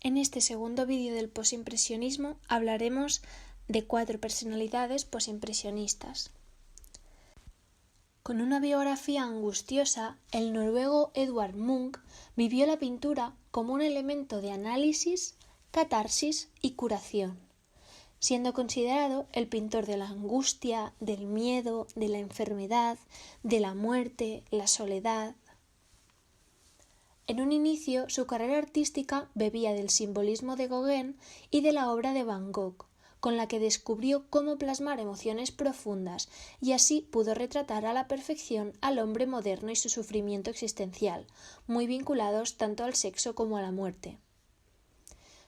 En este segundo vídeo del posimpresionismo hablaremos de 4 personalidades posimpresionistas. Con una biografía angustiosa, el noruego Edvard Munch vivió la pintura como un elemento de análisis, catarsis y curación, siendo considerado el pintor de la angustia, del miedo, de la enfermedad, de la muerte, la soledad. En un inicio, su carrera artística bebía del simbolismo de Gauguin y de la obra de Van Gogh, con la que descubrió cómo plasmar emociones profundas y así pudo retratar a la perfección al hombre moderno y su sufrimiento existencial, muy vinculados tanto al sexo como a la muerte.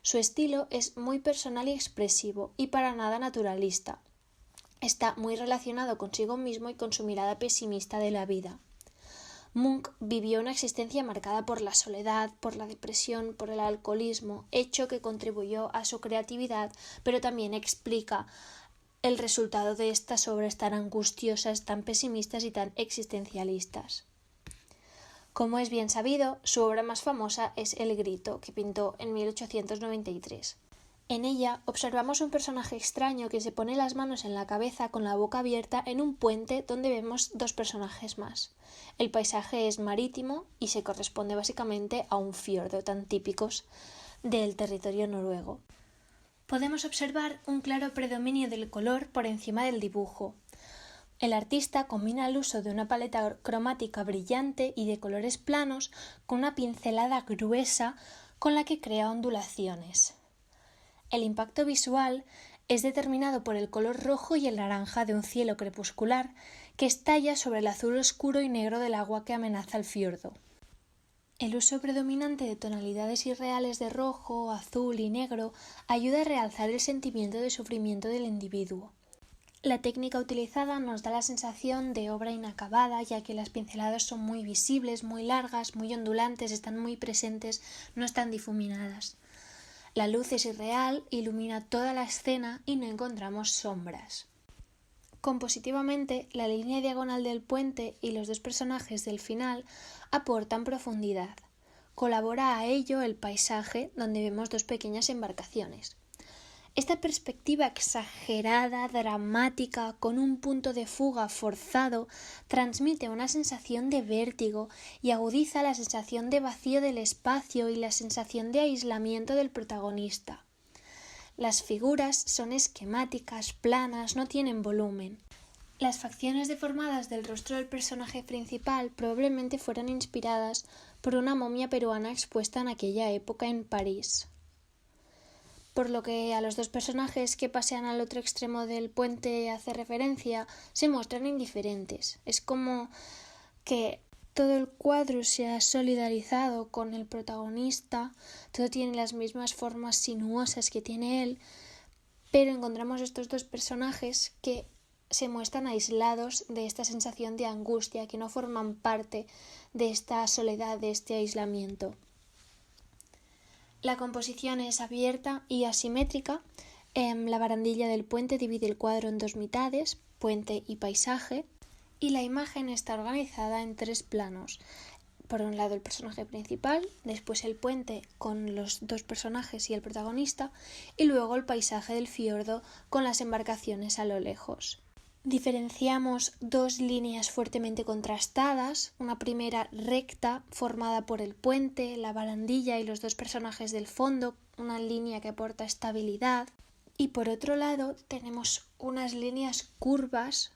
Su estilo es muy personal y expresivo y para nada naturalista. Está muy relacionado consigo mismo y con su mirada pesimista de la vida. Munch vivió una existencia marcada por la soledad, por la depresión, por el alcoholismo, hecho que contribuyó a su creatividad, pero también explica el resultado de estas obras tan angustiosas, tan pesimistas y tan existencialistas. Como es bien sabido, su obra más famosa es El Grito, que pintó en 1893. En ella observamos un personaje extraño que se pone las manos en la cabeza con la boca abierta en un puente donde vemos 2 personajes más. El paisaje es marítimo y se corresponde básicamente a un fiordo tan típicos del territorio noruego. Podemos observar un claro predominio del color por encima del dibujo. El artista combina el uso de una paleta cromática brillante y de colores planos con una pincelada gruesa con la que crea ondulaciones. El impacto visual es determinado por el color rojo y el naranja de un cielo crepuscular que estalla sobre el azul oscuro y negro del agua que amenaza el fiordo. El uso predominante de tonalidades irreales de rojo, azul y negro ayuda a realzar el sentimiento de sufrimiento del individuo. La técnica utilizada nos da la sensación de obra inacabada, ya que las pinceladas son muy visibles, muy largas, muy ondulantes, están muy presentes, no están difuminadas. La luz es irreal, ilumina toda la escena y no encontramos sombras. Compositivamente, la línea diagonal del puente y los 2 personajes del final aportan profundidad. Colabora a ello el paisaje, donde vemos 2 pequeñas embarcaciones. Esta perspectiva exagerada, dramática, con un punto de fuga forzado, transmite una sensación de vértigo y agudiza la sensación de vacío del espacio y la sensación de aislamiento del protagonista. Las figuras son esquemáticas, planas, no tienen volumen. Las facciones deformadas del rostro del personaje principal probablemente fueron inspiradas por una momia peruana expuesta en aquella época en París. Por lo que a los 2 personajes que pasean al otro extremo del puente hace referencia, se muestran indiferentes. Es como que todo el cuadro se ha solidarizado con el protagonista, todo tiene las mismas formas sinuosas que tiene él, pero encontramos estos 2 personajes que se muestran aislados de esta sensación de angustia, que no forman parte de esta soledad, de este aislamiento. La composición es abierta y asimétrica. La barandilla del puente divide el cuadro en 2 mitades, puente y paisaje, y la imagen está organizada en 3 planos. Por un lado el personaje principal, después el puente con los 2 personajes y el protagonista, y luego el paisaje del fiordo con las embarcaciones a lo lejos. Diferenciamos 2 líneas fuertemente contrastadas, una primera recta formada por el puente, la barandilla y los 2 personajes del fondo, una línea que aporta estabilidad, y por otro lado tenemos unas líneas curvas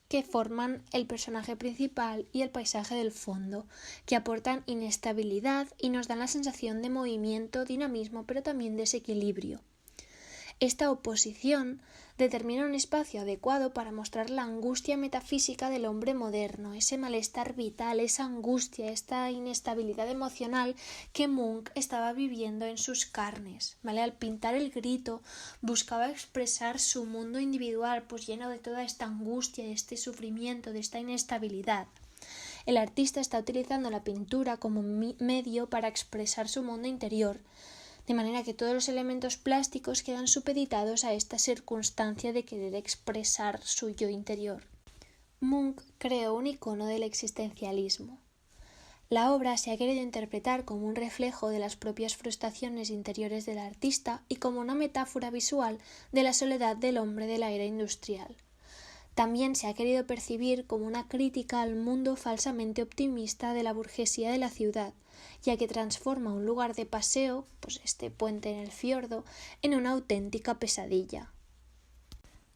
que forman el personaje principal y el paisaje del fondo, que aportan inestabilidad y nos dan la sensación de movimiento, dinamismo, pero también desequilibrio. Esta oposición determina un espacio adecuado para mostrar la angustia metafísica del hombre moderno, ese malestar vital, esa angustia, esta inestabilidad emocional que Munch estaba viviendo en sus carnes, ¿vale? Al pintar El Grito buscaba expresar su mundo individual, pues lleno de toda esta angustia, de este sufrimiento, de esta inestabilidad. El artista está utilizando la pintura como medio para expresar su mundo interior, de manera que todos los elementos plásticos quedan supeditados a esta circunstancia de querer expresar su yo interior. Munch creó un icono del existencialismo. La obra se ha querido interpretar como un reflejo de las propias frustraciones interiores del artista y como una metáfora visual de la soledad del hombre de la era industrial. También se ha querido percibir como una crítica al mundo falsamente optimista de la burguesía de la ciudad, ya que transforma un lugar de paseo, pues este puente en el fiordo, en una auténtica pesadilla.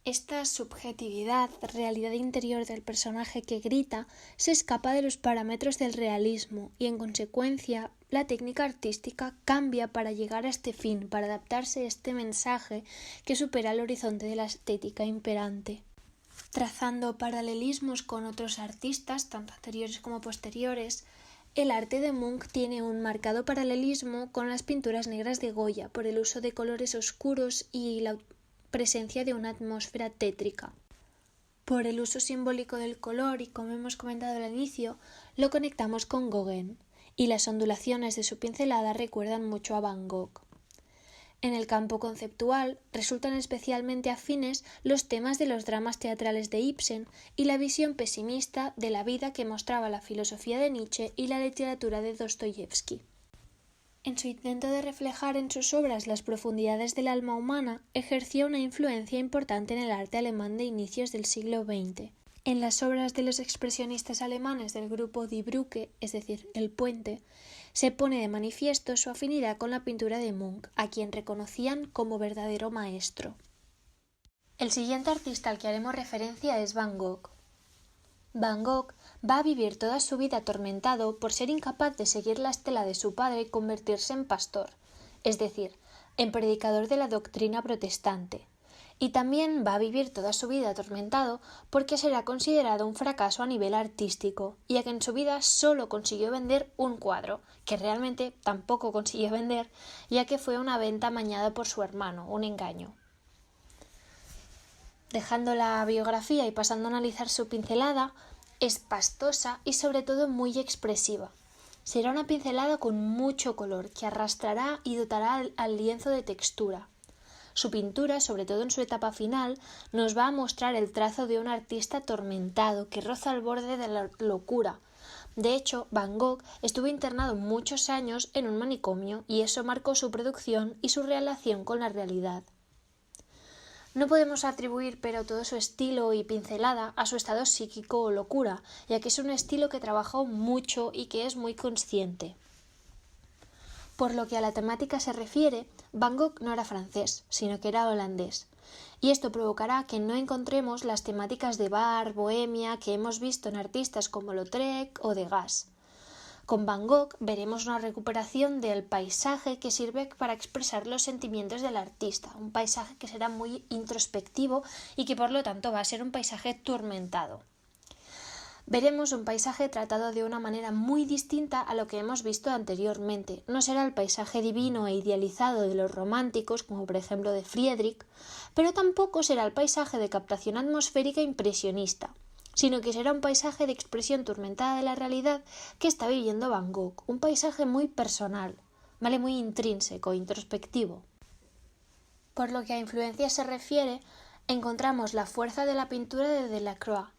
Esta subjetividad, realidad interior del personaje que grita, se escapa de los parámetros del realismo y, en consecuencia, la técnica artística cambia para llegar a este fin, para adaptarse a este mensaje que supera el horizonte de la estética imperante. Trazando paralelismos con otros artistas, tanto anteriores como posteriores, el arte de Munch tiene un marcado paralelismo con las pinturas negras de Goya por el uso de colores oscuros y la presencia de una atmósfera tétrica. Por el uso simbólico del color y, como hemos comentado al inicio, lo conectamos con Gauguin, y las ondulaciones de su pincelada recuerdan mucho a Van Gogh. En el campo conceptual resultan especialmente afines los temas de los dramas teatrales de Ibsen y la visión pesimista de la vida que mostraba la filosofía de Nietzsche y la literatura de Dostoyevsky. En su intento de reflejar en sus obras las profundidades del alma humana, ejerció una influencia importante en el arte alemán de inicios del siglo XX. En las obras de los expresionistas alemanes del grupo Die Brücke, es decir, El Puente, se pone de manifiesto su afinidad con la pintura de Munch, a quien reconocían como verdadero maestro. El siguiente artista al que haremos referencia es Van Gogh. Van Gogh va a vivir toda su vida atormentado por ser incapaz de seguir la estela de su padre y convertirse en pastor, es decir, en predicador de la doctrina protestante. Y también va a vivir toda su vida atormentado porque será considerado un fracaso a nivel artístico, ya que en su vida solo consiguió vender un cuadro, que realmente tampoco consiguió vender, ya que fue una venta amañada por su hermano, un engaño. Dejando la biografía y pasando a analizar su pincelada, es pastosa y sobre todo muy expresiva. Será una pincelada con mucho color que arrastrará y dotará al lienzo de textura. Su pintura, sobre todo en su etapa final, nos va a mostrar el trazo de un artista atormentado que roza al borde de la locura. De hecho, Van Gogh estuvo internado muchos años en un manicomio y eso marcó su producción y su relación con la realidad. No podemos atribuir pero todo su estilo y pincelada a su estado psíquico o locura, ya que es un estilo que trabajó mucho y que es muy consciente. Por lo que a la temática se refiere, Van Gogh no era francés, sino que era holandés, y esto provocará que no encontremos las temáticas de bar, bohemia que hemos visto en artistas como Lautrec o Degas. Con Van Gogh veremos una recuperación del paisaje que sirve para expresar los sentimientos del artista, un paisaje que será muy introspectivo y que por lo tanto va a ser un paisaje atormentado. Veremos un paisaje tratado de una manera muy distinta a lo que hemos visto anteriormente. No será el paisaje divino e idealizado de los románticos, como por ejemplo de Friedrich, pero tampoco será el paisaje de captación atmosférica impresionista, sino que será un paisaje de expresión turmentada de la realidad que está viviendo Van Gogh, un paisaje muy personal, ¿vale? Muy intrínseco, introspectivo. Por lo que a influencias se refiere, encontramos la fuerza de la pintura de Delacroix,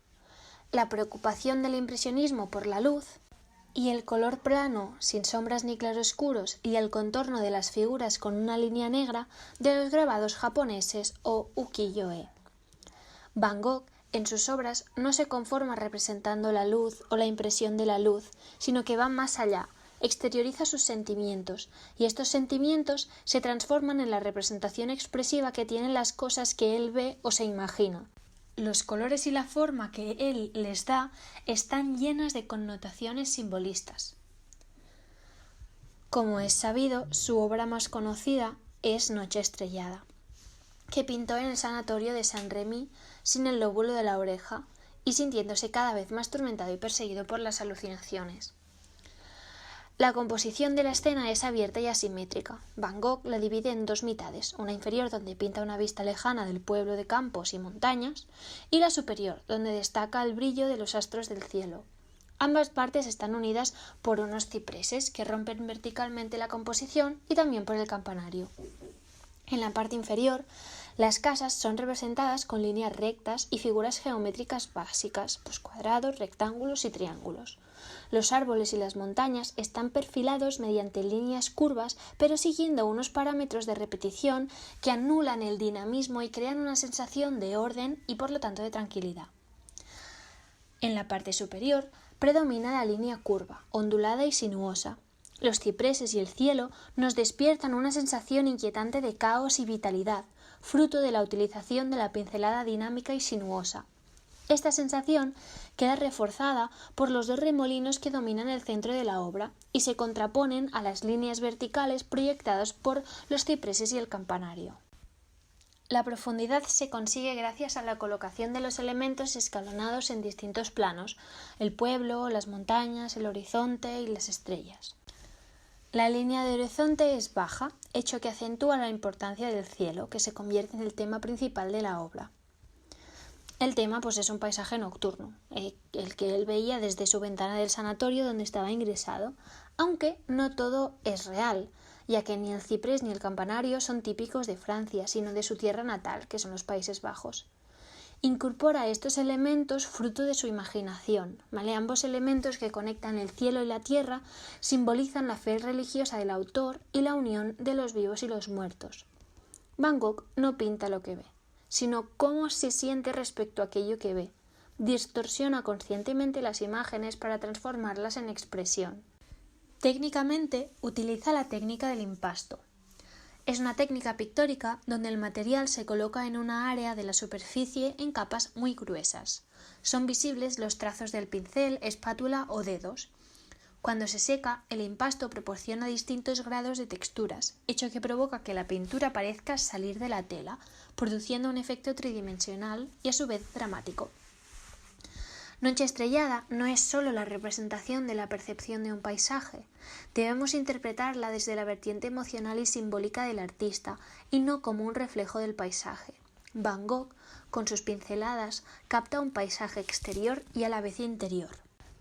la preocupación del impresionismo por la luz y el color plano, sin sombras ni claroscuros, y el contorno de las figuras con una línea negra de los grabados japoneses o ukiyo-e. Van Gogh en sus obras no se conforma representando la luz o la impresión de la luz, sino que va más allá, exterioriza sus sentimientos, y estos sentimientos se transforman en la representación expresiva que tienen las cosas que él ve o se imagina. Los colores y la forma que él les da están llenas de connotaciones simbolistas. Como es sabido, su obra más conocida es Noche estrellada, que pintó en el sanatorio de Saint-Rémy sin el lóbulo de la oreja y sintiéndose cada vez más tormentado y perseguido por las alucinaciones. La composición de la escena es abierta y asimétrica. Van Gogh la divide en dos mitades, una inferior donde pinta una vista lejana del pueblo de campos y montañas, y la superior, donde destaca el brillo de los astros del cielo. Ambas partes están unidas por unos cipreses que rompen verticalmente la composición y también por el campanario. En la parte inferior, las casas son representadas con líneas rectas y figuras geométricas básicas, pues cuadrados, rectángulos y triángulos. Los árboles y las montañas están perfilados mediante líneas curvas, pero siguiendo unos parámetros de repetición que anulan el dinamismo y crean una sensación de orden y por lo tanto de tranquilidad. En la parte superior predomina la línea curva, ondulada y sinuosa. Los cipreses y el cielo nos despiertan una sensación inquietante de caos y vitalidad, fruto de la utilización de la pincelada dinámica y sinuosa. Esta sensación queda reforzada por los dos remolinos que dominan el centro de la obra y se contraponen a las líneas verticales proyectadas por los cipreses y el campanario. La profundidad se consigue gracias a la colocación de los elementos escalonados en distintos planos, el pueblo, las montañas, el horizonte y las estrellas. La línea de horizonte es baja, hecho que acentúa la importancia del cielo, que se convierte en el tema principal de la obra. El tema es un paisaje nocturno, el que él veía desde su ventana del sanatorio donde estaba ingresado, aunque no todo es real, ya que ni el ciprés ni el campanario son típicos de Francia, sino de su tierra natal, que son los Países Bajos. Incorpora estos elementos fruto de su imaginación, ¿vale? Ambos elementos que conectan el cielo y la tierra simbolizan la fe religiosa del autor y la unión de los vivos y los muertos. Van Gogh no pinta lo que ve, sino cómo se siente respecto a aquello que ve. Distorsiona conscientemente las imágenes para transformarlas en expresión. Técnicamente utiliza la técnica del impasto. Es una técnica pictórica donde el material se coloca en una área de la superficie en capas muy gruesas. Son visibles los trazos del pincel, espátula o dedos. Cuando se seca, el impasto proporciona distintos grados de texturas, hecho que provoca que la pintura parezca salir de la tela, produciendo un efecto tridimensional y a su vez dramático. Noche estrellada no es solo la representación de la percepción de un paisaje. Debemos interpretarla desde la vertiente emocional y simbólica del artista y no como un reflejo del paisaje. Van Gogh, con sus pinceladas, capta un paisaje exterior y a la vez interior.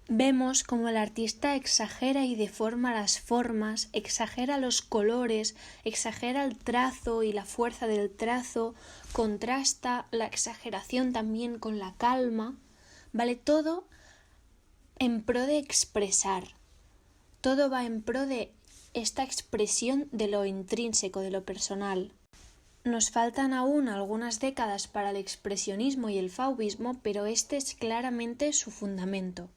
Vemos cómo el artista exagera y deforma las formas, exagera los colores, exagera el trazo y la fuerza del trazo, contrasta la exageración también con la calma. Vale, todo en pro de expresar, todo va en pro de esta expresión de lo intrínseco, de lo personal. Nos faltan aún algunas décadas para el expresionismo y el fauvismo, pero este es claramente su fundamento.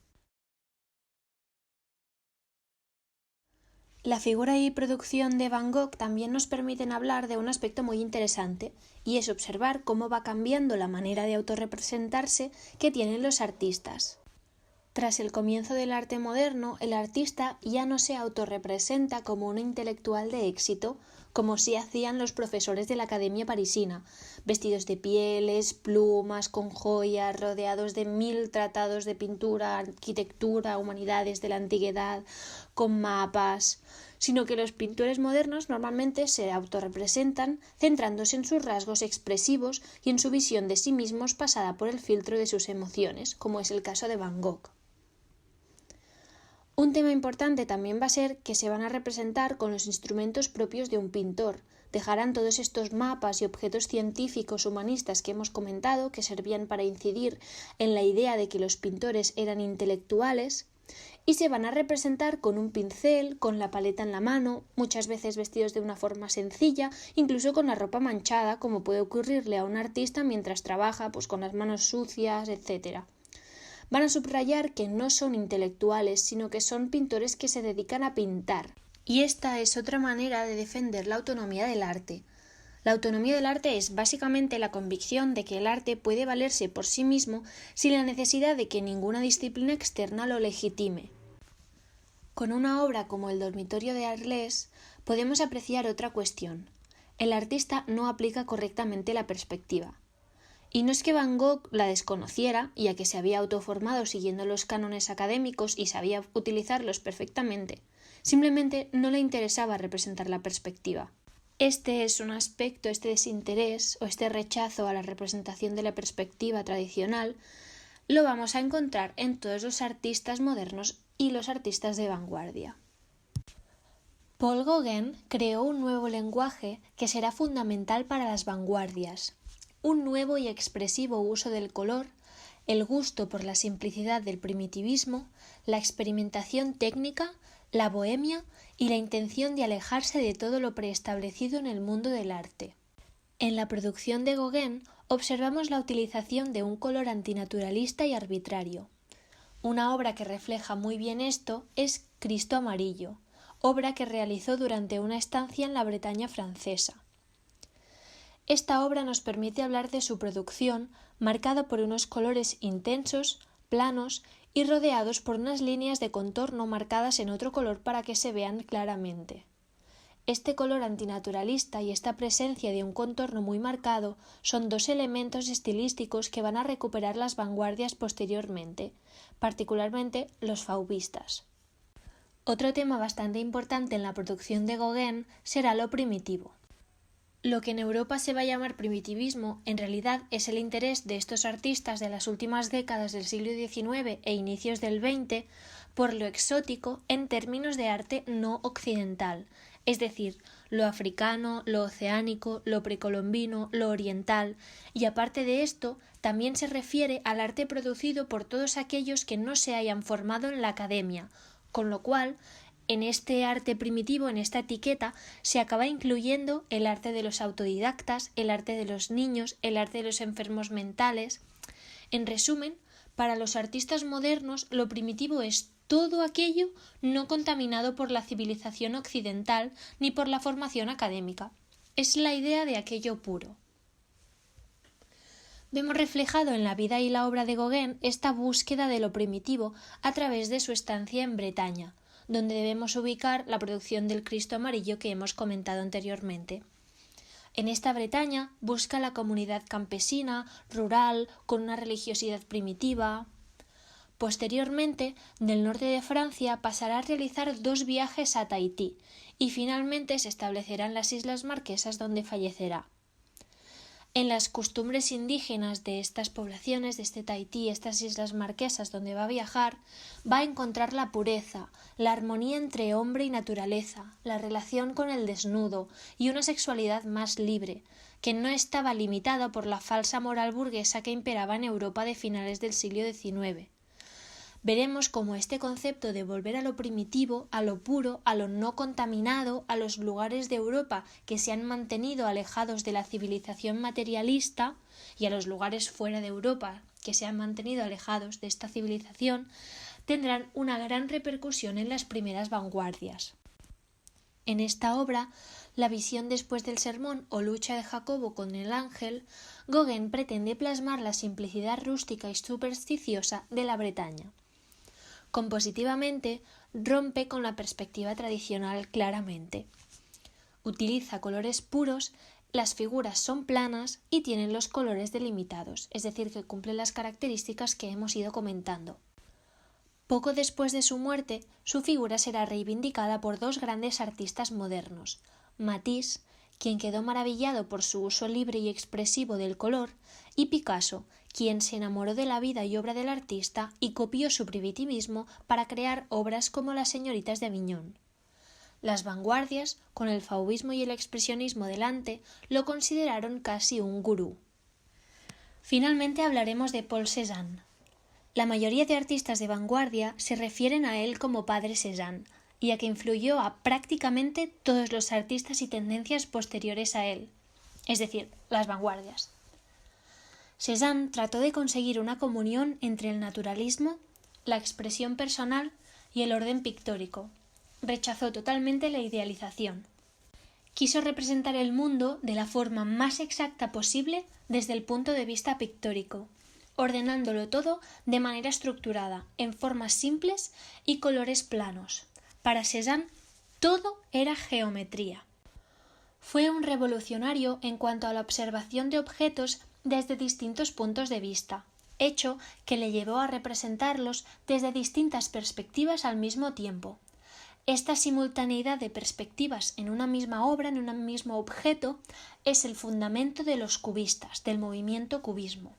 La figura y producción de Van Gogh también nos permiten hablar de un aspecto muy interesante, y es observar cómo va cambiando la manera de autorrepresentarse que tienen los artistas. Tras el comienzo del arte moderno, el artista ya no se autorrepresenta como un intelectual de éxito, como sí hacían los profesores de la Academia parisina, vestidos de pieles, plumas, con joyas, rodeados de 1000 tratados de pintura, arquitectura, humanidades de la antigüedad, con mapas, sino que los pintores modernos normalmente se autorrepresentan centrándose en sus rasgos expresivos y en su visión de sí mismos pasada por el filtro de sus emociones, como es el caso de Van Gogh. Un tema importante también va a ser que se van a representar con los instrumentos propios de un pintor. Dejarán todos estos mapas y objetos científicos humanistas que hemos comentado, que servían para incidir en la idea de que los pintores eran intelectuales, y se van a representar con un pincel, con la paleta en la mano, muchas veces vestidos de una forma sencilla, incluso con la ropa manchada, como puede ocurrirle a un artista mientras trabaja, con las manos sucias, etc. Van a subrayar que no son intelectuales, sino que son pintores que se dedican a pintar. Y esta es otra manera de defender la autonomía del arte. La autonomía del arte es básicamente la convicción de que el arte puede valerse por sí mismo sin la necesidad de que ninguna disciplina externa lo legitime. Con una obra como El dormitorio de Arles podemos apreciar otra cuestión. El artista no aplica correctamente la perspectiva. Y no es que Van Gogh la desconociera, ya que se había autoformado siguiendo los cánones académicos y sabía utilizarlos perfectamente. Simplemente no le interesaba representar la perspectiva. Este es un aspecto, este desinterés o este rechazo a la representación de la perspectiva tradicional, lo vamos a encontrar en todos los artistas modernos y los artistas de vanguardia. Paul Gauguin creó un nuevo lenguaje que será fundamental para las vanguardias, un nuevo y expresivo uso del color, el gusto por la simplicidad del primitivismo, la experimentación técnica, la bohemia y la intención de alejarse de todo lo preestablecido en el mundo del arte. En la producción de Gauguin observamos la utilización de un color antinaturalista y arbitrario. Una obra que refleja muy bien esto es Cristo Amarillo, obra que realizó durante una estancia en la Bretaña francesa. Esta obra nos permite hablar de su producción, marcada por unos colores intensos, planos y rodeados por unas líneas de contorno marcadas en otro color para que se vean claramente. Este color antinaturalista y esta presencia de un contorno muy marcado son dos elementos estilísticos que van a recuperar las vanguardias posteriormente, particularmente los fauvistas. Otro tema bastante importante en la producción de Gauguin será lo primitivo. Lo que en Europa se va a llamar primitivismo en realidad es el interés de estos artistas de las últimas décadas del siglo XIX e inicios del XX por lo exótico en términos de arte no occidental, es decir, lo africano, lo oceánico, lo precolombino, lo oriental, y aparte de esto también se refiere al arte producido por todos aquellos que no se hayan formado en la academia, con lo cual en este arte primitivo, en esta etiqueta, se acaba incluyendo el arte de los autodidactas, el arte de los niños, el arte de los enfermos mentales. En resumen, para los artistas modernos, lo primitivo es todo aquello no contaminado por la civilización occidental ni por la formación académica. Es la idea de aquello puro. Vemos reflejado en la vida y la obra de Gauguin esta búsqueda de lo primitivo a través de su estancia en Bretaña, donde debemos ubicar la producción del Cristo Amarillo que hemos comentado anteriormente. En esta Bretaña busca la comunidad campesina, rural, con una religiosidad primitiva. Posteriormente, del norte de Francia pasará a realizar 2 viajes a Tahití y finalmente se establecerá en las Islas Marquesas donde fallecerá. En las costumbres indígenas de estas poblaciones, de este Tahití, estas islas marquesas donde va a viajar, va a encontrar la pureza, la armonía entre hombre y naturaleza, la relación con el desnudo y una sexualidad más libre, que no estaba limitada por la falsa moral burguesa que imperaba en Europa de finales del siglo XIX. Veremos cómo este concepto de volver a lo primitivo, a lo puro, a lo no contaminado, a los lugares de Europa que se han mantenido alejados de la civilización materialista y a los lugares fuera de Europa que se han mantenido alejados de esta civilización, tendrán una gran repercusión en las primeras vanguardias. En esta obra, La visión después del sermón o Lucha de Jacobo con el ángel, Gauguin pretende plasmar la simplicidad rústica y supersticiosa de la Bretaña. Compositivamente, rompe con la perspectiva tradicional claramente. Utiliza colores puros, las figuras son planas y tienen los colores delimitados, es decir, que cumplen las características que hemos ido comentando. Poco después de su muerte, su figura será reivindicada por 2 grandes artistas modernos, Matisse, quien quedó maravillado por su uso libre y expresivo del color, y Picasso, quien se enamoró de la vida y obra del artista y copió su primitivismo para crear obras como Las señoritas de Aviñón. Las vanguardias, con el fauvismo y el expresionismo delante, lo consideraron casi un gurú. Finalmente hablaremos de Paul Cézanne. La mayoría de artistas de vanguardia se refieren a él como Padre Cézanne, y a que influyó a prácticamente todos los artistas y tendencias posteriores a él, es decir, las vanguardias. Cézanne trató de conseguir una comunión entre el naturalismo, la expresión personal y el orden pictórico. Rechazó totalmente la idealización. Quiso representar el mundo de la forma más exacta posible desde el punto de vista pictórico, ordenándolo todo de manera estructurada, en formas simples y colores planos. Para Cézanne, todo era geometría. Fue un revolucionario en cuanto a la observación de objetos desde distintos puntos de vista, hecho que le llevó a representarlos desde distintas perspectivas al mismo tiempo. Esta simultaneidad de perspectivas en una misma obra, en un mismo objeto, es el fundamento de los cubistas, del movimiento cubismo.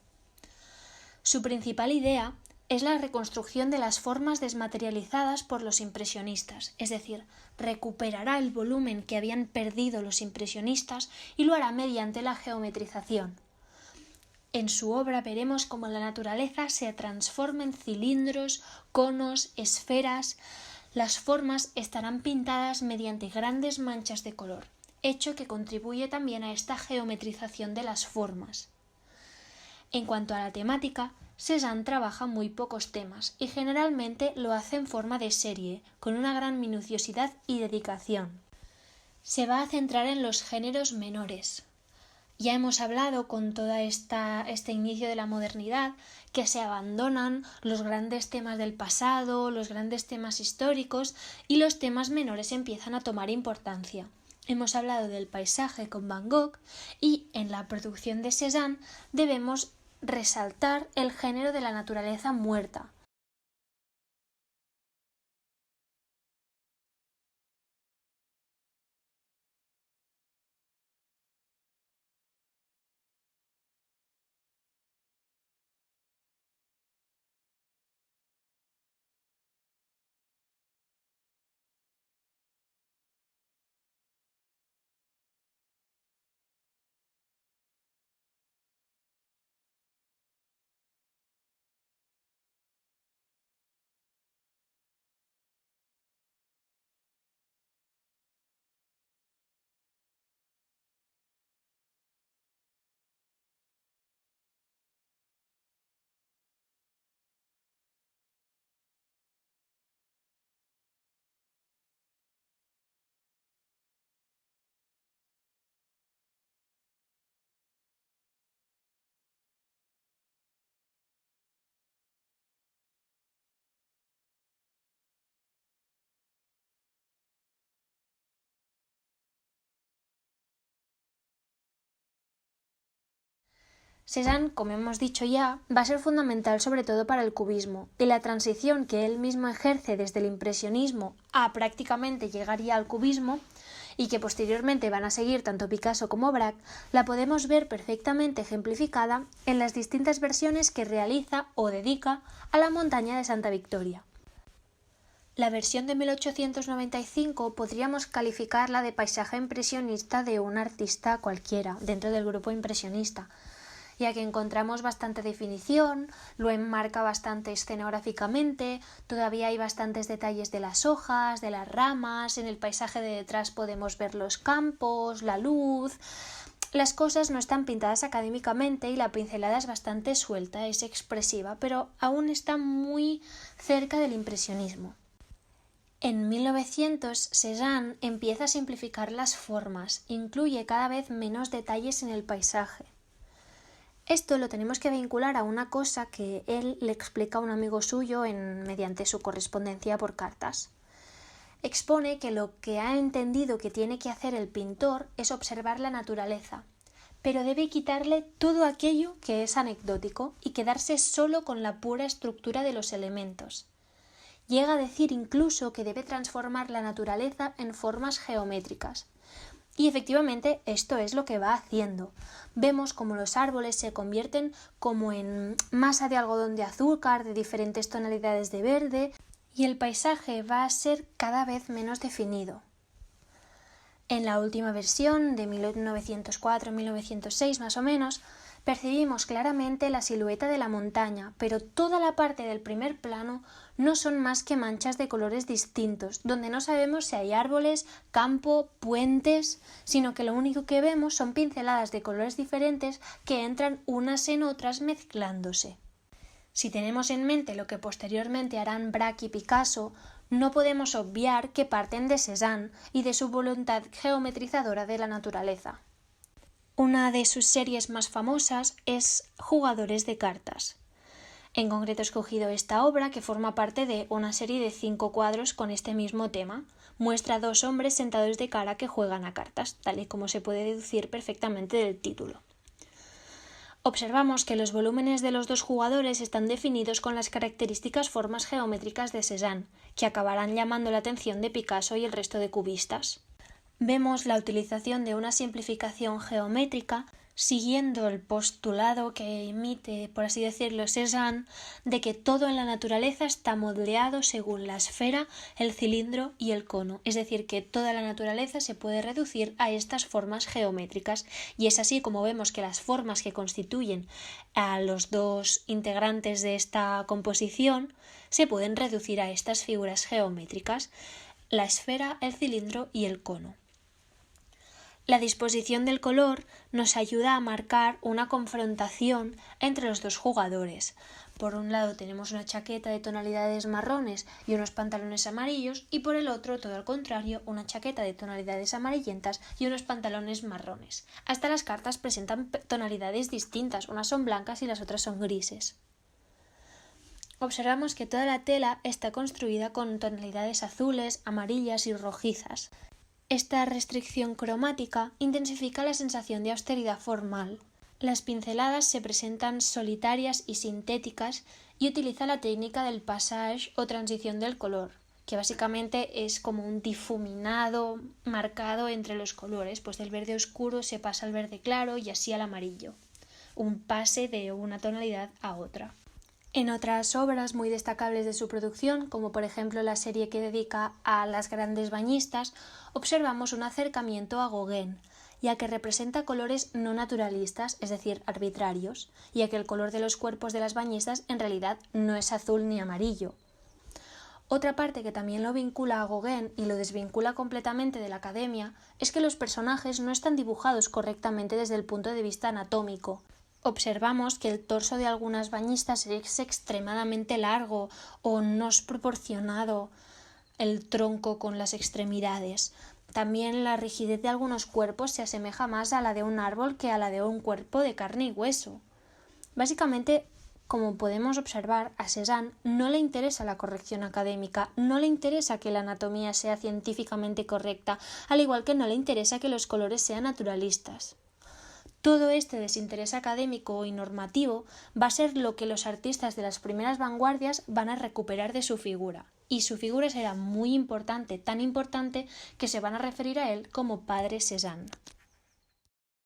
Su principal idea es la reconstrucción de las formas desmaterializadas por los impresionistas, es decir, recuperará el volumen que habían perdido los impresionistas y lo hará mediante la geometrización. En su obra veremos cómo la naturaleza se transforma en cilindros, conos, esferas. Las formas estarán pintadas mediante grandes manchas de color, hecho que contribuye también a esta geometrización de las formas. En cuanto a la temática, Cézanne trabaja muy pocos temas y generalmente lo hace en forma de serie, con una gran minuciosidad y dedicación. Se va a centrar en los géneros menores. Ya hemos hablado con todo este inicio de la modernidad que se abandonan los grandes temas del pasado, los grandes temas históricos y los temas menores empiezan a tomar importancia. Hemos hablado del paisaje con Van Gogh y en la producción de Cézanne debemos resaltar el género de la naturaleza muerta. Cézanne, como hemos dicho ya, va a ser fundamental sobre todo para el cubismo, y la transición que él mismo ejerce desde el impresionismo a prácticamente llegar ya al cubismo, y que posteriormente van a seguir tanto Picasso como Braque, la podemos ver perfectamente ejemplificada en las distintas versiones que realiza o dedica a la montaña de Santa Victoria. La versión de 1895 podríamos calificarla de paisaje impresionista de un artista cualquiera dentro del grupo impresionista, ya que encontramos bastante definición, lo enmarca bastante escenográficamente, todavía hay bastantes detalles de las hojas, de las ramas, en el paisaje de detrás podemos ver los campos, la luz. Las cosas no están pintadas académicamente y la pincelada es bastante suelta, es expresiva, pero aún está muy cerca del impresionismo. En 1900, Cézanne empieza a simplificar las formas, incluye cada vez menos detalles en el paisaje. Esto lo tenemos que vincular a una cosa que él le explica a un amigo suyo mediante su correspondencia por cartas. Expone que lo que ha entendido que tiene que hacer el pintor es observar la naturaleza, pero debe quitarle todo aquello que es anecdótico y quedarse solo con la pura estructura de los elementos. Llega a decir incluso que debe transformar la naturaleza en formas geométricas. Y efectivamente esto es lo que va haciendo. Vemos como los árboles se convierten como en masa de algodón de azúcar de diferentes tonalidades de verde y el paisaje va a ser cada vez menos definido. En la última versión de 1904-1906 más o menos, percibimos claramente la silueta de la montaña, pero toda la parte del primer plano no son más que manchas de colores distintos, donde no sabemos si hay árboles, campo, puentes, sino que lo único que vemos son pinceladas de colores diferentes que entran unas en otras mezclándose. Si tenemos en mente lo que posteriormente harán Braque y Picasso, no podemos obviar que parten de Cézanne y de su voluntad geometrizadora de la naturaleza. Una de sus series más famosas es Jugadores de cartas. En concreto he escogido esta obra que forma parte de una serie de 5 cuadros con este mismo tema. Muestra a 2 hombres sentados de cara que juegan a cartas, tal y como se puede deducir perfectamente del título. Observamos que los volúmenes de los 2 jugadores están definidos con las características formas geométricas de Cézanne, que acabarán llamando la atención de Picasso y el resto de cubistas. Vemos la utilización de una simplificación geométrica siguiendo el postulado que emite, por así decirlo, Cézanne, de que todo en la naturaleza está modelado según la esfera, el cilindro y el cono, es decir, que toda la naturaleza se puede reducir a estas formas geométricas, y es así como vemos que las formas que constituyen a los dos integrantes de esta composición se pueden reducir a estas figuras geométricas, la esfera, el cilindro y el cono. La disposición del color nos ayuda a marcar una confrontación entre los dos jugadores. Por un lado tenemos una chaqueta de tonalidades marrones y unos pantalones amarillos, y por el otro, todo al contrario, una chaqueta de tonalidades amarillentas y unos pantalones marrones. Hasta las cartas presentan tonalidades distintas, unas son blancas y las otras son grises. Observamos que toda la tela está construida con tonalidades azules, amarillas y rojizas. Esta restricción cromática intensifica la sensación de austeridad formal. Las pinceladas se presentan solitarias y sintéticas y utiliza la técnica del passage o transición del color, que básicamente es como un difuminado marcado entre los colores, pues del verde oscuro se pasa al verde claro y así al amarillo, un pase de una tonalidad a otra. En otras obras muy destacables de su producción, como por ejemplo la serie que dedica a las grandes bañistas, observamos un acercamiento a Gauguin, ya que representa colores no naturalistas, es decir, arbitrarios, ya que el color de los cuerpos de las bañistas en realidad no es azul ni amarillo. Otra parte que también lo vincula a Gauguin y lo desvincula completamente de la academia es que los personajes no están dibujados correctamente desde el punto de vista anatómico. Observamos que el torso de algunas bañistas es extremadamente largo o no es proporcionado el tronco con las extremidades. También la rigidez de algunos cuerpos se asemeja más a la de un árbol que a la de un cuerpo de carne y hueso. Básicamente, como podemos observar, a Cézanne no le interesa la corrección académica, no le interesa que la anatomía sea científicamente correcta, al igual que no le interesa que los colores sean naturalistas. Todo este desinterés académico y normativo va a ser lo que los artistas de las primeras vanguardias van a recuperar de su figura, y su figura será muy importante, tan importante que se van a referir a él como Padre Cézanne.